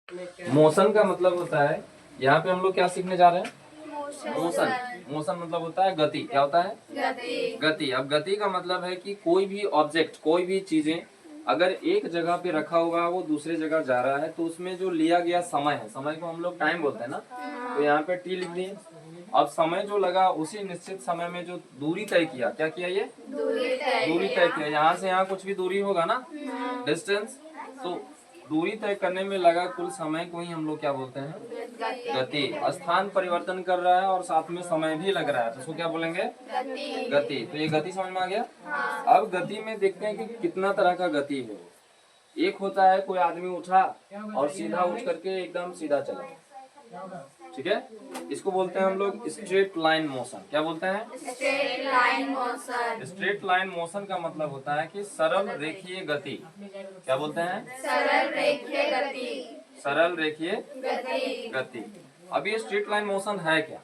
Motion का मतलब होता है, यहाँ पे हम लोग क्या सीखने जा रहे हैं? मोशन। मोशन मतलब होता है गति। क्या होता है? गति। अब गति का मतलब है कि कोई भी ऑब्जेक्ट, कोई भी चीजें अगर एक जगह पे रखा हुआ है, वो दूसरे जगह जा रहा है, तो उसमें जो लिया गया समय है, समय को हम लोग टाइम बोलते हैं ना, तो यहाँ पे टी लिख दिए। अब समय जो लगा उसी निश्चित समय में जो दूरी तय किया, क्या किया? ये दूरी तय किया। यहाँ से यहाँ कुछ भी दूरी होगा ना, डिस्टेंस, तो दूरी तय करने में लगा कुल समय को ही हम लोग क्या बोलते हैं? गति। स्थान परिवर्तन कर रहा है और साथ में समय भी लग रहा है, तो उसको क्या बोलेंगे? गति। तो ये गति समझ में आ गया। अब गति में देखते हैं कि कितना तरह का गति है। एक होता है कोई आदमी उठा और सीधा उठ करके एकदम सीधा चला, ठीक है, इसको बोलते हैं हम लोग स्ट्रेट लाइन मोशन। क्या बोलते हैं? Straight line motion. Straight line motion का मतलब होता है कि सरल रेखीय गति। क्या बोलते हैं? सरल रेखीय गति। सरल रेखीय गति। अब ये स्ट्रेट लाइन मोशन है क्या?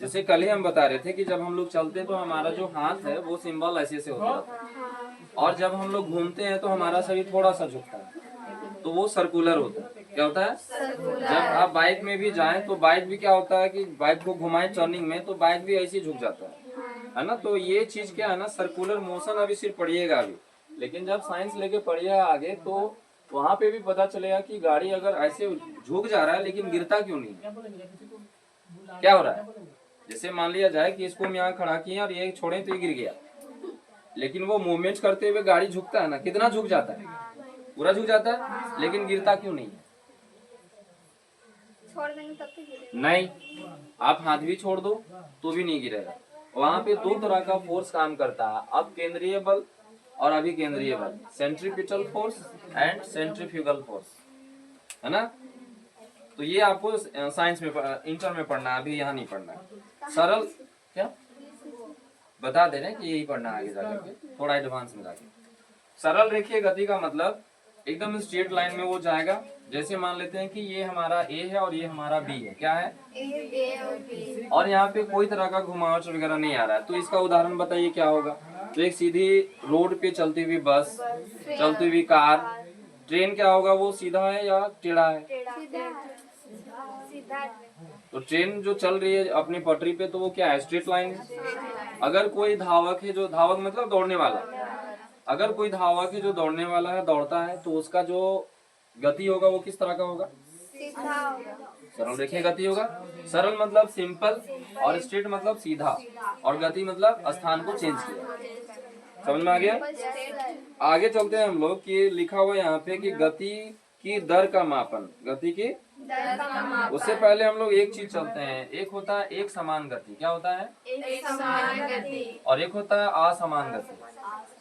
जैसे कल ही हम बता रहे थे कि जब हम लोग चलते हैं तो हमारा जो हाथ है वो सिंबल ऐसे से होता है, और जब हम लोग घूमते हैं तो हमारा शरीर थोड़ा सा झुकता है, तो वो सर्कुलर होता है। क्या होता है? जब आप बाइक में भी जाएं तो बाइक भी क्या होता है कि बाइक को घुमाएं टर्निंग में, तो बाइक भी ऐसे ही झुक जाता है ना। तो ये चीज क्या है ना, सर्कुलर मोशन अभी सिर्फ पढ़िएगा अभी, लेकिन जब साइंस लेके पढ़िएगा आगे तो वहाँ पे भी पता चलेगा कि गाड़ी अगर ऐसे झुक जा रहा है लेकिन गिरता क्यों नहीं है, क्या हो रहा है। जैसे मान लिया जाए कि इसको हम यहाँ खड़ा किए और ये छोड़े तो ये गिर गया, लेकिन वो मूवमेंट करते हुए गाड़ी झुकता है ना, कितना झुक जाता है? पूरा झुक जाता है, लेकिन गिरता क्यों नहीं है? छोड़ देंगे तब तो गिरेगा। नहीं, आप हाथ भी छोड़ दो तो भी नहीं गिरेगा। वहाँ पे दो तरह का फोर्स काम करता है, अब केंद्रीय बल और अभिकेंद्रीय बल, centripetal force and centrifugal force, है ना। तो ये आपको साइंस में इंटर में पढ़ना है, अभी यहाँ नहीं पढ़ना है। सरल क्या बता दे रहे हैं कि यही पढ़ना है आगे जाकर के, थोड़ा एडवांस में जाके। सरल रेखीय गति का मतलब एकदम स्ट्रेट लाइन में वो जाएगा। जैसे मान लेते हैं कि ये हमारा ए है और ये हमारा बी है। क्या है? ए और बी। और यहाँ पे कोई तरह का घुमावट वगैरह नहीं आ रहा है, तो इसका उदाहरण बताइए क्या होगा। तो एक सीधी रोड पे चलती हुई बस, चलती हुई कार, ट्रेन क्या होगा, वो सीधा है या टेढ़ा है? सीधा। तो ट्रेन जो चल रही है अपनी पटरी पे, तो वो क्या है? स्ट्रेट लाइन है। अगर कोई धावक है, जो धावक मतलब दौड़ने वाला, अगर कोई धावक है जो दौड़ने वाला है, दौड़ता है, तो उसका जो गति होगा वो किस तरह का होगा? सीधा होगा। सरल रेखीय गति होगा। सरल मतलब सिंपल, और स्ट्रेट मतलब सीधा, और गति मतलब स्थान को चेंज किया। समझ में आ गया? आगे चलते हैं हम लोग कि लिखा हुआ यहाँ पे कि गति की दर का मापन, गति की। उससे पहले हम लोग एक चीज चलते हैं, एक होता है एक समान गति। क्या होता है? एक समान गति। और एक होता है असमान गति।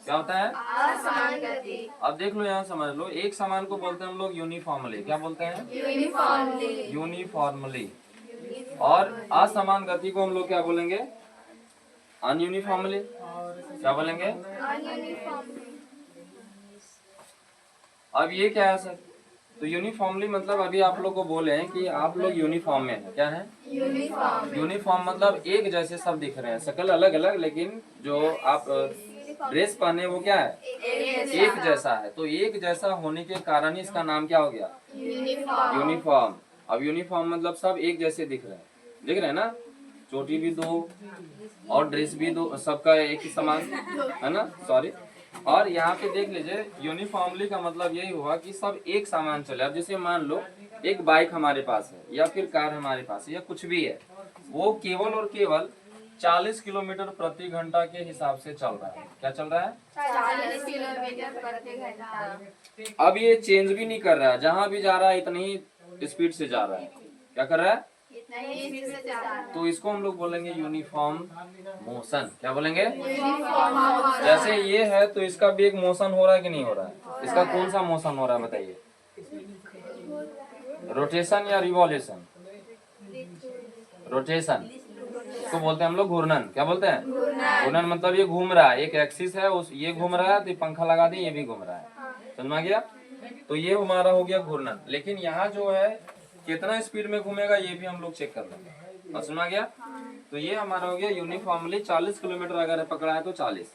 क्या होता है? असमान गति। अब देख लो, यहाँ समझ लो, एक समान को बोलते हैं हम लोग यूनिफॉर्मली। क्या बोलते हैं? यूनिफॉर्मली। यूनिफॉर्मली। और असमान गति को हम लोग क्या बोलेंगे? अनयूनिफॉर्मली। क्या बोलेंगे? अनयूनिफॉर्मली। अब ये क्या है सर? तो यूनिफॉर्मली मतलब अभी आप लोग को बोले हैं कि आप लोग यूनिफॉर्म में हैं। क्या है? यूनिफॉर्म। यूनिफॉर्म मतलब एक जैसे सब दिख रहे हैं, शकल अलग अलग, लेकिन जो आप ड्रेस पहने वो क्या है? एक जैसा है। तो एक जैसा होने के कारण ही इसका नाम क्या हो गया? यूनिफॉर्म। यूनिफॉर्म। अब यूनिफॉर्म मतलब सब एक जैसे दिख रहे हैं ना, चोटी भी दो और ड्रेस भी दो, सबका एक ही समान, है ना, सॉरी। और यहाँ पे देख लीजिए, यूनिफॉर्मली का मतलब यही हुआ कि सब एक सामान चले। अब जैसे मान लो एक बाइक हमारे पास है या फिर कार हमारे पास है या कुछ भी है, वो केवल और केवल 40 किलोमीटर प्रति घंटा के हिसाब से चल रहा है। क्या चल रहा है? 40 किलोमीटर प्रति घंटा। अब ये चेंज भी नहीं कर रहा है, जहाँ भी जा रहा है इतनी ही स्पीड से जा रहा है। क्या कर रहा है? तो इसको हम लोग बोलेंगे यूनिफॉर्म मोशन। क्या बोलेंगे? यूनिफॉर्म। जैसे ये है तो इसका भी एक मोशन हो रहा है कि नहीं हो रहा है? इसका कौन सा मोशन हो रहा है बताइए? रोटेशन या रिवॉल्यूशन? रोटेशन। इसको बोलते हैं हम लोग घूर्णन। क्या बोलते हैं? घूर्णन मतलब ये घूम रहा है, एक एक्सिस है, उस ये घूम रहा है, तो पंखा लगा दी, ये भी घूम रहा है। समझ में आ गया? तो ये हमारा हो गया घूर्णन। लेकिन यहाँ जो है कितना स्पीड में घूमेगा ये भी हम लोग चेक कर लेंगे। समझ में आ गया? तो ये हमारा हो गया यूनिफॉर्मली 40 किलोमीटर अगर पकड़ा है तो 40,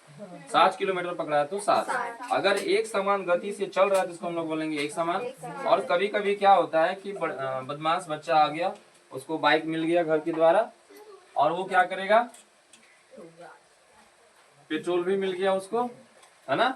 60 किलोमीटर पकड़ा है तो 60। अगर एक समान गति से चल रहा है तो इसको हम लोग बोलेंगे एक समान। और कभी कभी क्या होता है कि बदमाश बच्चा आ गया, उसको बाइक मिल गया घर के द्वारा, और वो क्या करेगा, पेट्रोल भी मिल गया उसको, है ना।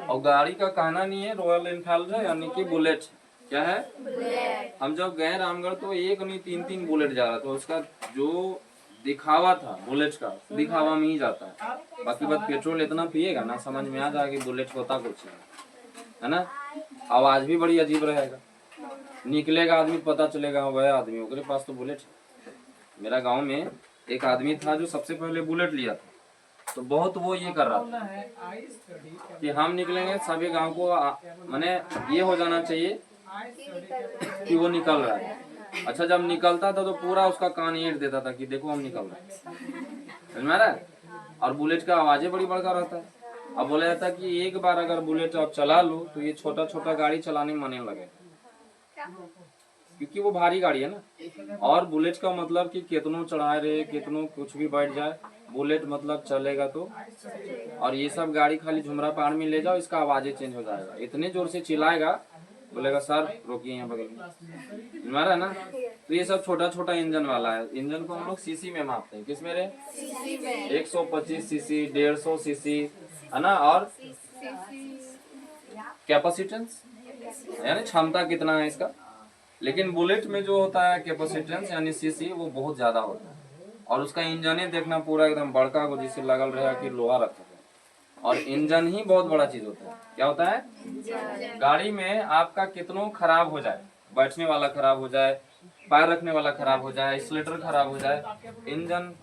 और गाड़ी का कहना नहीं है, रॉयल एनफील्ड है यानी कि बुलेट। क्या है? बुलेट। हम जब गए रामगढ़ तो एक नहीं 3-3 बुलेट जा रहा था। उसका जो दिखावा था बुलेट का, दिखावा में ही जाता है, बाकी बात पेट्रोल इतना पिएगा ना, समझ में आ जाएगा बुलेट होता कुछ है ना। आवाज भी बड़ी अजीब रहेगा, निकलेगा आदमी पता चलेगा वह आदमी उसके पास तो बुलेट है। मेरा गांव में एक आदमी था जो सबसे पहले बुलेट लिया था, तो बहुत वो ये कर रहा था कि हम निकलेंगे सभी गांव को माने ये हो जाना चाहिए कि वो निकल रहा है। अच्छा जब निकलता था तो पूरा उसका कान ईंट देता था कि देखो हम निकल रहे हैं, समझ में आ रहा है। और बुलेट का आवाजें बड़ी बड़का रहता है। अब बोला जाता है कि एक बार अगर बुलेट आप चला लो तो ये छोटा छोटा गाड़ी चलाने में मने लगे, क्योंकि वो भारी गाड़ी है ना। और बुलेट का मतलब कि कितनों चढ़ाए रहे, कितनों कुछ भी बैठ जाए, बुलेट मतलब चलेगा तो। और ये सब गाड़ी खाली झुमरा पहाड़ में ले जाओ, इसका आवाजें चेंज हो जाएगा, इतने जोर से चिल्लाएगा, बोलेगा सर रोकिए यहाँ बगल में, हमारा ना। तो ये सब छोटा छोटा इंजन वाला है। इंजन को हम लोग सीसी में मापते हैं, किस में रे? 125 सीसी, 150 सीसी, है ना। और कैपेसिटेंस यानी क्षमता कितना है इसका। लेकिन बुलेट में जो होता है कैपेसिटेंस यानी सीसी, वो बहुत ज्यादा होता है। और उसका इंजन ही देखना पूरा एकदम बड़का को जिससे लगल रहा कि लोहा रखा है। और इंजन ही बहुत बड़ा चीज होता है। क्या होता है? गाड़ी में आपका कितनों खराब हो जाए, बैठने वाला खराब हो जाए, पैर रखने वाला खराब हो जाए, एक्सीलेटर खराब हो जाए, इंजन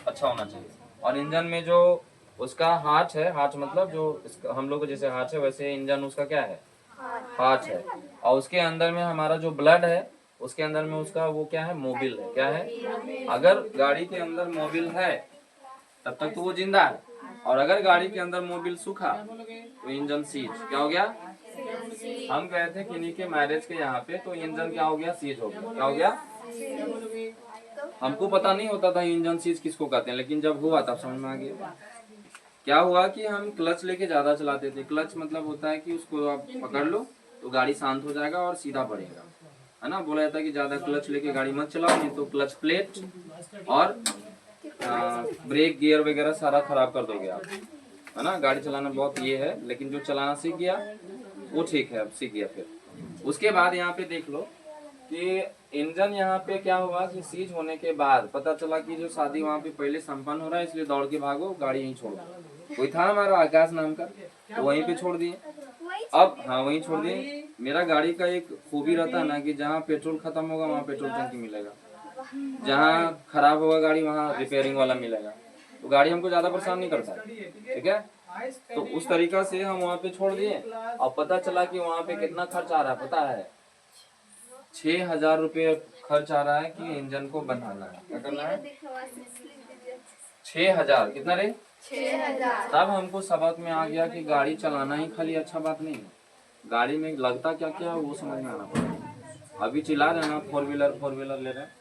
अच्छा होना चाहिए। और इंजन में जो उसका हार्ट है, हार्ट मतलब जो हम लोग जैसे हार्ट है वैसे इंजन उसका क्या है? हार्ट है। और उसके अंदर में हमारा जो ब्लड है, उसके अंदर में उसका वो क्या है? मोबिल है। क्या है? अगर गाड़ी के अंदर मोबिल है तब तक तो वो जिंदा है। और अगर गाड़ी के अंदर मोबिल सूखा तो इंजन सीज। क्या हो गया? हम गए थे किन्हीं के मैरिज के यहाँ पे, तो इंजन क्या हो गया? सीज हो गया। क्या हो गया? हमको पता नहीं होता था इंजन सीज किसको कहते हैं, लेकिन जब हुआ तब समझ में आ गया। क्या हुआ कि हम क्लच लेके ज्यादा चलाते थे। क्लच मतलब होता है कि उसको आप पकड़ लो तो गाड़ी शांत हो जाएगा और सीधा पड़ेगा, है ना। बोला जाता है कि ज्यादा क्लच लेके गाड़ी मत चलाओ, नहीं तो क्लच प्लेट और ब्रेक गियर वगैरह सारा खराब कर दोगे आप, है ना। गाड़ी चलाना बहुत ये है, लेकिन जो चलाना सीख गया वो ठीक है, अब सीख गया। फिर उसके बाद यहाँ पे देख लो कि इंजन यहाँ पे क्या हुआ कि सीज होने के बाद पता चला कि जो शादी वहाँ पे पहले संपन्न हो रहा है, इसलिए दौड़ के भागो, गाड़ी यहीं छोड़ दो। कोई था हमारा आकाश नाम का, तो वहीं पे छोड़ दिए। अब हाँ वहीं छोड़ दिए। मेरा गाड़ी का एक खूबी रहता है ना कि जहाँ पेट्रोल खत्म होगा वहाँ पेट्रोल टंकी मिलेगा, जहाँ खराब होगा गाड़ी वहाँ रिपेयरिंग वाला मिलेगा। तो गाड़ी हमको ज्यादा परेशान नहीं करता, ठीक है। तो उस तरीका से हम वहाँ पे छोड़ दिए। और पता चला कि वहाँ पे कितना खर्च आ रहा है पता है? 6,000 रुपये खर्च आ रहा है कि इंजन को बनाना है। क्या करना है? 6,000। कितना रे? 6,000। तब हमको सबक में आ गया कि गाड़ी चलाना ही खाली अच्छा बात नहीं है, गाड़ी में लगता क्या क्या है वो समझ में आना पड़ेगा। अभी चिल्ला रहे ना फोर व्हीलर ले रहे हैं,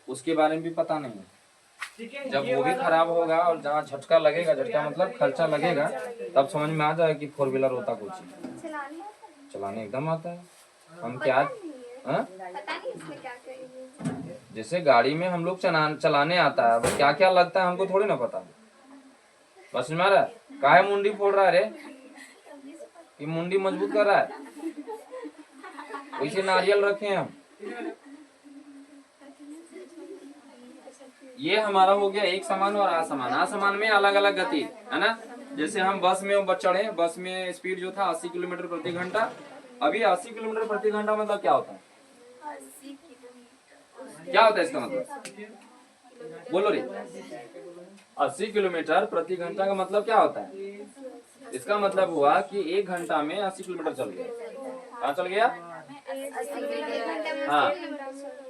उसके बारे में भी पता नहीं है। जब वो भी खराब होगा और जहाँ झटका लगेगा, झटका मतलब खर्चा लगेगा, तब समझ में आ जाएगा कि फोर व्हीलर होता कुछ। चलाने एकदम आता है। हम क्या जैसे गाड़ी में हम लोग चलाने आता है, क्या क्या लगता है हमको थोड़ी ना पता। बस मारा काहे मुंडी फोड़ रहा है रे? ये मुंडी मजबूत कर रहा है, वैसे नारियल रखे हम। ये हमारा हो गया एक समान और असमान। असमान में अलग अलग गति, है ना। जैसे हम बस में चढ़े, बस में स्पीड जो था 80 किलोमीटर प्रति घंटा। अभी 80 किलोमीटर प्रति घंटा मतलब क्या होता है? क्या होता है इसका मतलब? बोलो रे। 80 किलोमीटर प्रति घंटा का मतलब क्या होता है? इसका मतलब हुआ कि 1 घंटा में 80 किलोमीटर चल गया। कहाँ चल गया? हाँ।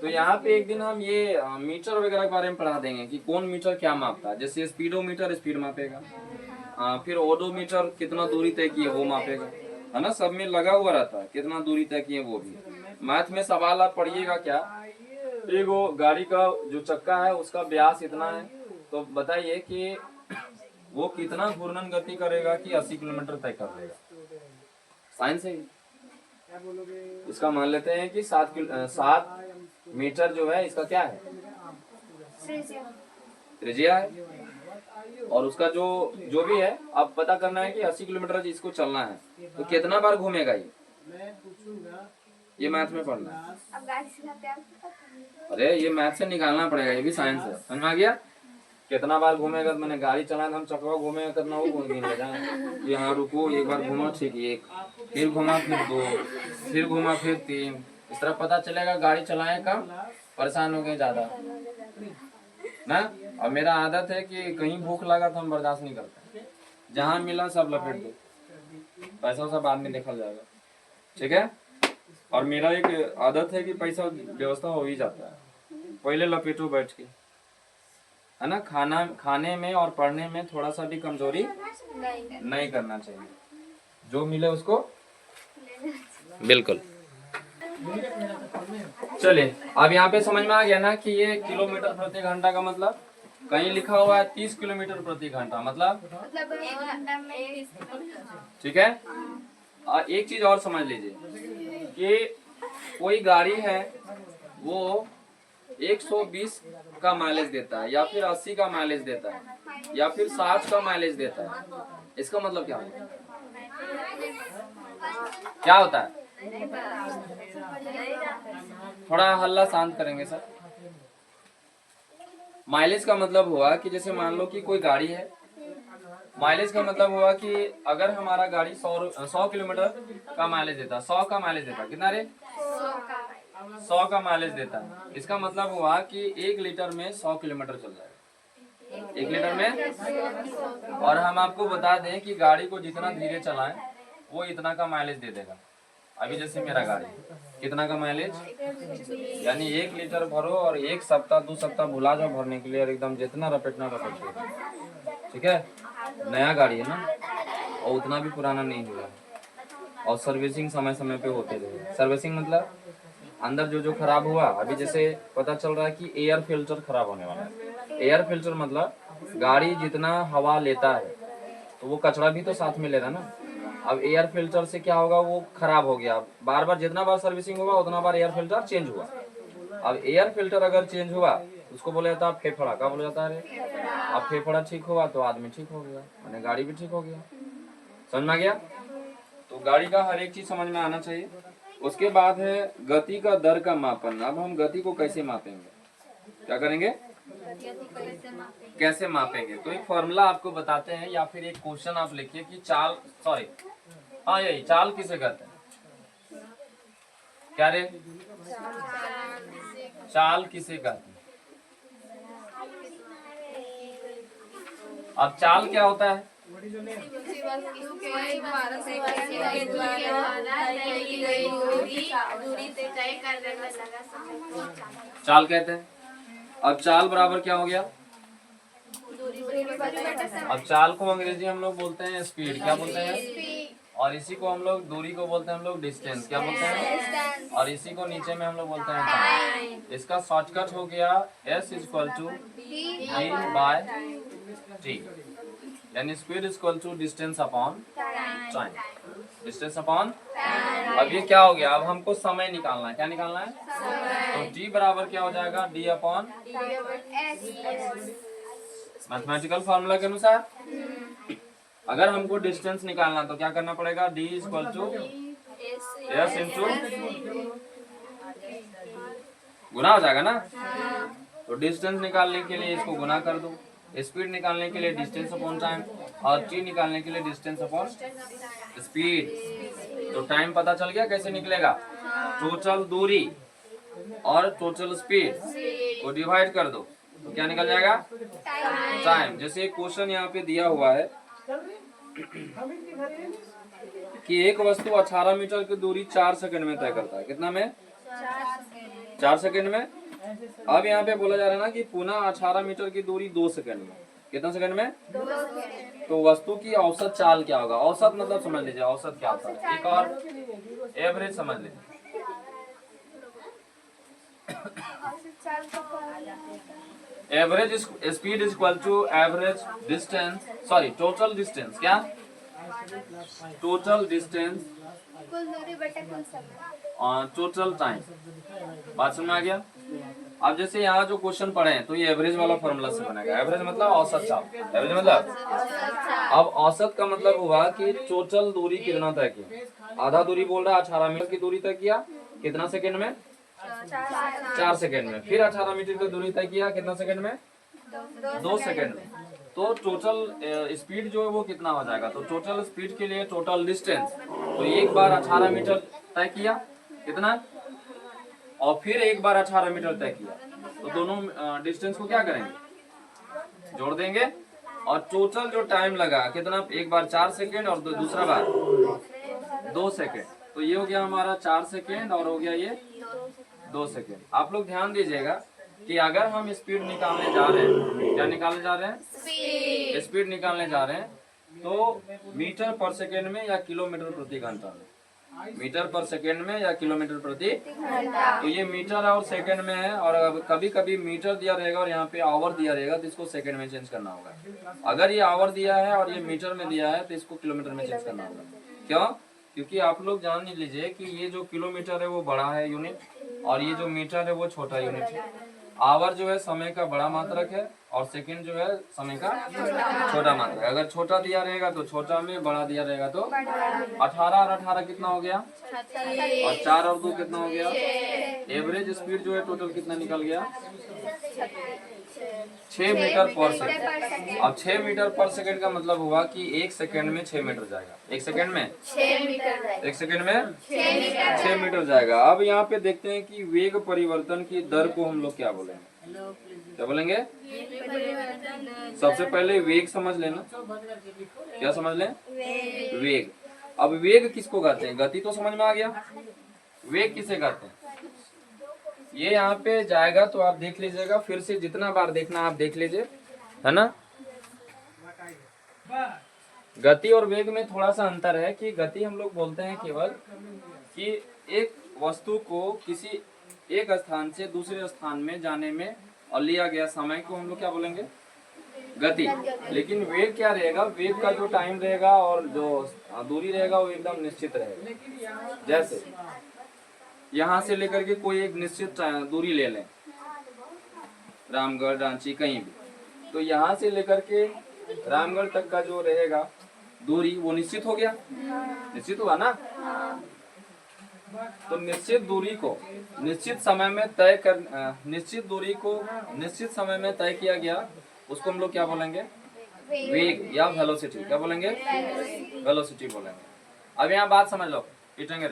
तो यहाँ पे एक दिन हम ये मीटर वगैरह के बारे में पढ़ा देंगे कि कौन मीटर क्या मापता है। जैसे स्पीडोमीटर स्पीड मापेगा, फिर ओडोमीटर कितना दूरी तय किए वो मापेगा, है ना। सब में लगा हुआ रहता है कितना दूरी तय किए वो भी। मैथ में सवाल आप पढ़िएगा क्या एक वो गाड़ी का जो चक्का है उसका व्यास इतना है, तो बताइए कि वो कितना घूर्णन गति करेगा कि 80 किलोमीटर तय कर लेगा। साइंस है। इसका मान लेते हैं कि 7 मीटर जो है इसका क्या है, त्रिज्या है, और उसका जो भी है अब पता करना है कि 80 किलोमीटर इसको चलना है तो कितना बार घूमेगा ये मैथ में पढ़ना है। अब गाड़ी सिखाते हैं। अरे ये मैथ से निकालना पड़ेगा, ये भी साइंस है, समझ में आ गया। कितना बार घूमेगा, मैंने गाड़ी चलाया हम चकवा घूमेगा कितना, वो घूम ले जाए, यहाँ रुको एक बार घुमा, ठीक है, एक फिर घुमा, फिर 2, फिर घुमा, फिर 3, इस तरह पता चलेगा गाड़ी चलाए कम, परेशान हो गए ज्यादा ना। अब मेरा आदत है कि कहीं भूख लगा तो हम बर्दाश्त नहीं करते, जहाँ मिला सब लपेट दो, पैसा सब बाद में देखा जाएगा, ठीक है। और मेरा एक आदत है कि पैसा व्यवस्था हो ही जाता है, पहले लपेटो बैठ के, है ना। खाने में और पढ़ने में थोड़ा सा भी कमजोरी नहीं करना चाहिए, जो मिले उसको बिल्कुल। चलिए अब यहाँ पे समझ में आ गया ना कि ये किलोमीटर प्रति घंटा का मतलब, कहीं लिखा हुआ है 30 किलोमीटर प्रति घंटा, मतलब ठीक है। और एक चीज और समझ लीजिए कि कोई गाड़ी है वो 120 का माइलेज देता है, या फिर 80 का माइलेज देता है, या फिर 60 का माइलेज देता है, इसका मतलब क्या होता है, क्या होता है? थोड़ा हल्ला शांत करेंगे सर। माइलेज का मतलब हुआ कि जैसे मान लो कि कोई गाड़ी है, माइलेज का मतलब हुआ कि अगर हमारा गाड़ी 100 किलोमीटर का माइलेज देता, 100 का माइलेज देता, कितना रे, 100 का माइलेज देता है, इसका मतलब हुआ कि 1 लीटर में 100 किलोमीटर चल जाएगा, 1 लीटर में। और हम आपको बता दें कि गाड़ी को जितना धीरे चलाएं वो इतना का माइलेज दे देगा। अभी जैसे मेरा गाड़ी कितना का माइलेज, यानी 1 लीटर भरो और 1 सप्ताह 2 सप्ताह भुला जाओ भरने के लिए, और एकदम जितना रपेटना रपेट, ठीक है। नया गाड़ी है ना, और उतना भी पुराना नहीं हुआ, और सर्विसिंग समय समय पे होते रहे। सर्विसिंग मतलब अंदर जो खराब हुआ, अभी जैसे पता चल रहा है कि एयर फिल्टर खराब होने वाला है। एयर फिल्टर मतलब गाड़ी जितना हवा लेता है तो वो कचरा भी तो साथ में ले रहा ना। अब एयर फिल्टर से क्या होगा, वो खराब हो गया, बार बार जितना बार सर्विसिंग होगा उतना बार एयर फिल्टर चेंज हुआ। अब एयर फिल्टर अगर चेंज हुआ उसको बोला जाता है फेफड़ा, क्या बोला जाता है? अब फेफड़ा ठीक हुआ तो आदमी ठीक हो गया, मैंने गाड़ी भी ठीक हो गया। समझ में आ गया? तो गाड़ी का हर एक चीज समझ में आना चाहिए। उसके बाद है गति का दर का मापन। अब हम गति को कैसे मापेंगे, क्या करेंगे, कैसे मापेंगे? तो एक फॉर्मूला आपको बताते हैं, या फिर एक क्वेश्चन आप लिखिए कि हाँ यही चाल किसे कहते हैं, क्या रे, चाल किसे कहते हैं? अब चाल क्या होता है? चाल कहते हैं। अब चाल बराबर क्या हो गया? अब चाल को अंग्रेजी हम लोग बोलते हैं स्पीड, क्या बोलते हैं? और इसी को हम लोग दूरी को बोलते हैं हम लोग डिस्टेंस, क्या बोलते हैं? और इसी को नीचे में हम लोग बोलते हैं टाइम। इसका शॉर्टकट हो गया S equal to V by T, यानी speed equal to distance upon time, distance upon. अब ये क्या हो गया, अब हमको समय निकालना है, क्या निकालना है? तो T बराबर क्या हो जाएगा, D अपॉन मैथमेटिकल फार्मूला के अनुसार। अगर हमको डिस्टेंस निकालना तो क्या करना पड़ेगा, D equal to S into, गुना हो जाएगा ना। तो डिस्टेंस निकालने के लिए इसको गुना कर दो, स्पीड निकालने के लिए डिस्टेंस अपॉन टाइम, और T निकालने के लिए डिस्टेंस अपॉन स्पीड। तो टाइम पता चल गया कैसे निकलेगा, टोटल दूरी और टोटल स्पीड को डिवाइड कर दो तो क्या निकल जाएगा, टाइम। जैसे एक क्वेश्चन यहाँ पे दिया हुआ है कि एक वस्तु 18 मीटर की दूरी 4 सेकंड में तय करता है, कितना में, 4 सेकंड में। अब यहाँ पे बोला जा रहा है ना कि पुनः 18 मीटर की दूरी 2 सेकंड में, कितना सेकंड में? तो वस्तु की औसत चाल क्या होगा? औसत मतलब समझ लीजिए औसत क्या होता है, एक और एवरेज समझ लीजिए। Average speed is equal to average distance, sorry total distance, क्या टोटल डिस्टेंस कुल दूरी बटे कुल समय। Total time. बात समझ में आ गया? अब जैसे यहाँ जो क्वेश्चन पढ़े हैं तो ये एवरेज वाला फॉर्मूला से बनेगा। एवरेज मतलब औसत साहब, एवरेज मतलब, अब औसत का मतलब हुआ कि टोटल दूरी कितना तय किया। आधा दूरी बोल रहा है 18 मीटर की दूरी तय किया, कितना सेकंड में? 4 सेकंड में। फिर 18 मीटर की दूरी तय किया, कितना सेकंड में? 2 सेकंड में। तो टोटल स्पीड जो है वो कितना हो जाएगा? तो टोटल स्पीड के लिए टोटल डिस्टेंस, तो एक बार 18 मीटर तय किया, कितना? और फिर एक बार 18 मीटर तय किया, तो दोनों डिस्टेंस को क्या करेंगे? जोड़ देंगे। और टोटल जो टाइम लगा कितना? एक बार 4 सेकेंड और दूसरा बार 2 सेकेंड। तो ये हो गया हमारा 4 सेकेंड और हो गया ये 2 सेकेंड। आप लोग ध्यान दीजिएगा कि अगर हम स्पीड निकालने जा रहे हैं, क्या निकालने जा रहे हैं? स्पीड निकालने जा रहे हैं, तो मीटर पर सेकेंड में या किलोमीटर प्रति घंटा में? मीटर पर सेकेंड में या किलोमीटर प्रति घंटा। तो ये मीटर और सेकेंड में है, और कभी कभी मीटर दिया रहेगा और यहाँ पे आवर दिया रहेगा, तो इसको सेकेंड में चेंज करना होगा। अगर ये आवर दिया है और ये मीटर में दिया है तो इसको किलोमीटर में चेंज करना होगा। क्यों? क्योंकि आप लोग जान लीजिए कि ये जो किलोमीटर है वो बड़ा है यूनिट, और ये जो मीटर है वो छोटा यूनिट है। आवर जो है समय का बड़ा मात्रक है और सेकंड जो है समय का छोटा मात्रक है। अगर छोटा दिया रहेगा तो छोटा में, बड़ा दिया रहेगा तो 18 और 18 कितना हो गया? और 4 और 2 कितना हो गया? एवरेज स्पीड जो है टोटल कितना निकल गया? 6 मीटर पर सेकंड। अब 6 मीटर पर सेकंड का मतलब हुआ कि 1 सेकंड में 6 मीटर जाएगा। 1 सेकंड में 1 सेकंड में 6 मीटर जाएगा। अब यहाँ पे देखते हैं कि वेग परिवर्तन की दर को हम लोग क्या बोलेंगे? क्या बोलेंगे? सबसे पहले वेग समझ लेना। क्या समझ लें? वेग। अब वेग किसको कहते हैं? गति तो समझ में आ गया। वेग किसे कहते हैं? ये यहाँ पे जाएगा तो आप देख लीजिएगा, फिर से जितना बार देखना आप देख लीजिए, है ना। गति और वेग में थोड़ा सा अंतर है कि गति हम लोग बोलते हैं केवल कि एक वस्तु को किसी एक स्थान से दूसरे स्थान में जाने में और लिया गया समय को हम लोग क्या बोलेंगे? गति। लेकिन वेग क्या रहेगा? वेग का जो टाइम रहेगा और जो दूरी रहेगा वो एकदम निश्चित रहेगा। जैसे यहाँ से लेकर के कोई एक निश्चित दूरी ले लें, रामगढ़, रांची, कहीं भी, तो यहाँ से लेकर के रामगढ़ तक का जो रहेगा दूरी वो निश्चित हो गया, निश्चित हुआ ना। तो निश्चित दूरी को निश्चित समय में तय कर, निश्चित दूरी को निश्चित समय में तय किया गया, उसको हम लोग क्या बोलेंगे? वेग या वेलोसिटी। क्या बोलेंगे? वेलोसिटी बोलेंगे। अब यहाँ बात समझ लो, पीटेंगे।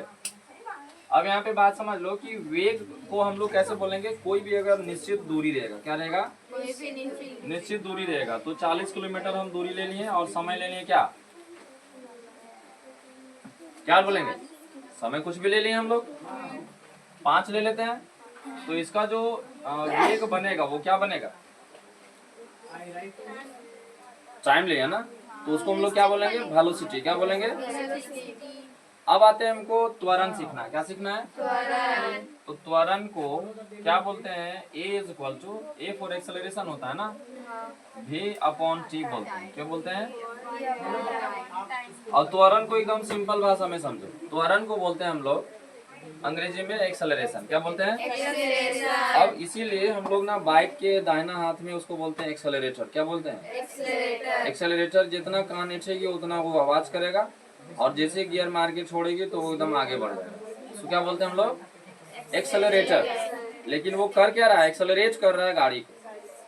अब यहाँ पे बात समझ लो कि वेग को हम लोग कैसे बोलेंगे? कोई भी अगर निश्चित दूरी रहेगा, क्या रहेगा? निश्चित दूरी रहेगा। तो 40 किलोमीटर हम दूरी ले लिए और समय ले लिए क्या? क्या बोलेंगे? समय कुछ भी ले लिए हम लोग, 5 ले लेते हैं, तो इसका जो वेग बनेगा वो क्या बनेगा? टाइम लिया ना, तो उसको हम लोग क्या बोलेंगे? वेलोसिटी। क्या बोलेंगे? अब आते हैं हमको त्वरण सीखना। क्या सीखना है? त्वरण। तो त्वरण को क्या बोलते हैं? A is equal to, A for acceleration होता है ना, V/T बोलते हैं। क्या बोलते हैं? और त्वरण को एकदम सिंपल भाषा में समझो। त्वरण को बोलते हैं हम लोग अंग्रेजी में एक्सेलरेशन। क्या बोलते हैं? एक्सेलरेशन। अब इसीलिए हम लोग ना बाइक के दाहिना हाथ में उसको बोलते हैं एक्सेलरेटर। क्या बोलते हैं? एक्सेलरेटर। एक्सेलरेटर जितना कान नीचेगी उतना वो आवाज करेगा, और जैसे गियर मार के छोड़ेगी तो वो एकदम आगे बढ़ जाएगा। उसको क्या बोलते हैं हम लोग? एक्सेलरेटर। लेकिन वो कर क्या रहा है? एक्सेलरेट कर रहा है गाड़ी को,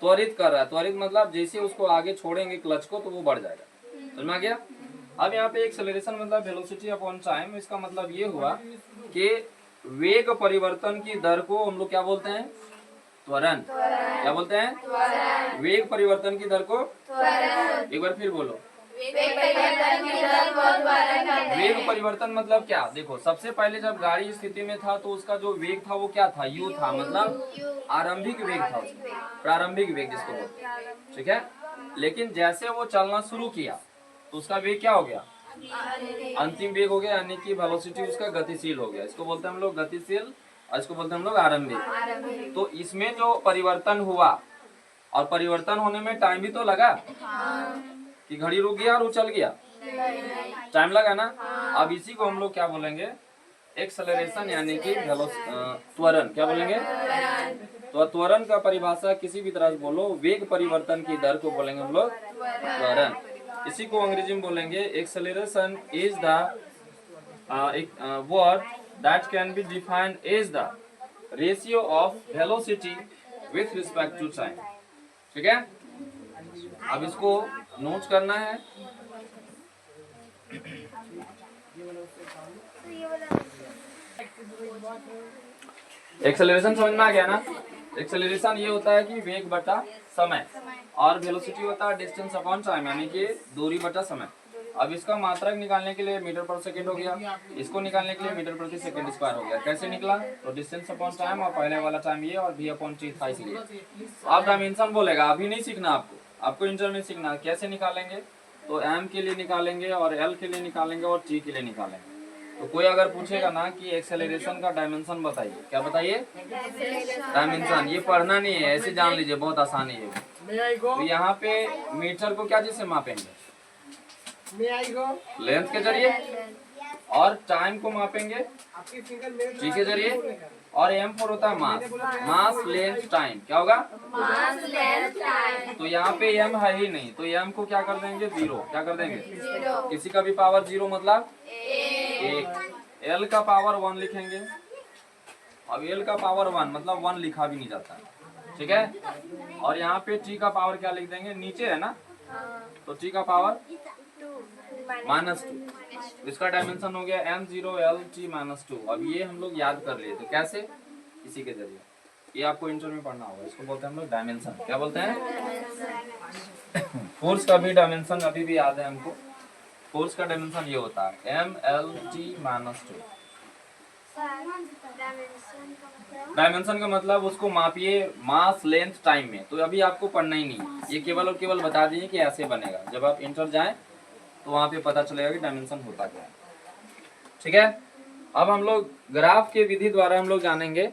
त्वरित कर रहा है। त्वरित मतलब जैसे उसको आगे छोड़ेंगे क्लच को तो वो बढ़ जाएगा। समझ में आ गया? अब यहाँ पे एक्सेलरेशन मतलब वेलोसिटी अपॉन टाइम। इसका मतलब ये हुआ कि वेग परिवर्तन की दर को हम लोग क्या बोलते हैं? त्वरण। क्या बोलते हैं? त्वरण। वेग परिवर्तन की दर को त्वरण। एक बार फिर बोलो, वेग परिवर्तन की दर को त्वरण। वेग परिवर्तन मतलब क्या? देखो, सबसे पहले जब गाड़ी स्थिति में था तो उसका जो वेग था वो क्या था? u था, मतलब आरंभिक वेग था, प्रारंभिक वेग जिसको बोलते हैं। ठीक है। लेकिन जैसे वो चलना शुरू किया तो उसका वेग क्या हो गया? अंतिम वेग हो गया, यानी कि वेलोसिटी उसका गतिशील हो गया। इसको बोलते हैं हम लोग गतिशील और इसको बोलते हैं हम लोग आरंभिक। तो इसमें जो परिवर्तन हुआ, और परिवर्तन होने में टाइम भी तो लगा कि घड़ी रुक गया और उछल गया, टाइम लगा ना। अब इसी को हम लोग क्या बोलेंगे, एक्सेलरेशन, यानी कि त्वरण। क्या बोलेंगे? तो त्वरण का परिभाषा किसी भी तरह से बोलो, वेग परिवर्तन की दर को बोलेंगे हम लोग त्वरण। इसी को अंग्रेजी में बोलेंगे acceleration is the word that can be defined as the ratio of velocity with respect to time। ठीक है, अब इसको नोट करना है। एक्सेलरेशन समझ में आ गया ना? एक्सेलरेशन ये होता है कि वेग बटा समय, और वेलोसिटी होता है डिस्टेंस अपॉन टाइम, यानी कि दूरी बटा समय। अब इसका मात्रक निकालने के लिए मीटर पर सेकंड हो गया, इसको निकालने के लिए मीटर प्रति सेकंड स्क्वायर हो गया। कैसे निकला? तो डिस्टेंस अपॉन टाइम, और पहले वाला टाइम ये, और v अपॉन t था इसलिए। अब डायमेंशन बोलेगा, अभी नहीं सीखना आपको इंटर में सीखना। कैसे निकालेंगे? तो m के लिए निकालेंगे, और l के लिए निकालेंगे, और t के लिए निकालेंगे। तो कोई अगर पूछेगा ना कि एक्सेलरेशन का डायमेंशन बताइए, क्या बताइए? डायमेंशन। ये पढ़ना नहीं है, ऐसे जान लीजिए, बहुत आसानी है। तो यहाँ पे मीटर को क्या चीज से मापेंगे? लेंथ के जरिए। और टाइम को मापेंगे जी के जरिए। और m4 होता है मास, मास लेंथ टाइम। क्या होगा? मास लेंथ टाइम। तो यहाँ पे m है ही नहीं, तो m को क्या कर देंगे? 0। क्या कर देंगे? 0। किसी का भी पावर 0 मतलब 1। l का पावर 1 लिखेंगे। अब l का पावर 1 मतलब 1 लिखा भी नहीं जाता, ठीक है। और यहाँ पे t का पावर क्या लिख देंगे? नीचे है ना, तो t का पावर -2। इसका डायमेंशन हो गया m0 l t -2। अब ये हम लोग याद कर लिए, तो कैसे? इसी के जरिए। ये आपको इंटर में पढ़ना होगा, इसको बोलते हैं हम लोग डायमेंशन। क्या बोलते हैं? फोर्स का भी डायमेंशन अभी भी याद है हमको। फोर्स का डायमेंशन ये होता है m l t -2। डायमेंशन का मतलब उसको मापिए मास लेंथ टाइम में। तो अभी आपको पढ़ना ही नहीं, ये केवल और केवल बता दीजिए कि ऐसे बनेगा। जब आप इंटर जाएं तो वहां पे पता चलेगा कि डायमेंशन होता क्या है, ठीक है। अब हम लोग ग्राफ के विधि द्वारा हम लोग जानेंगे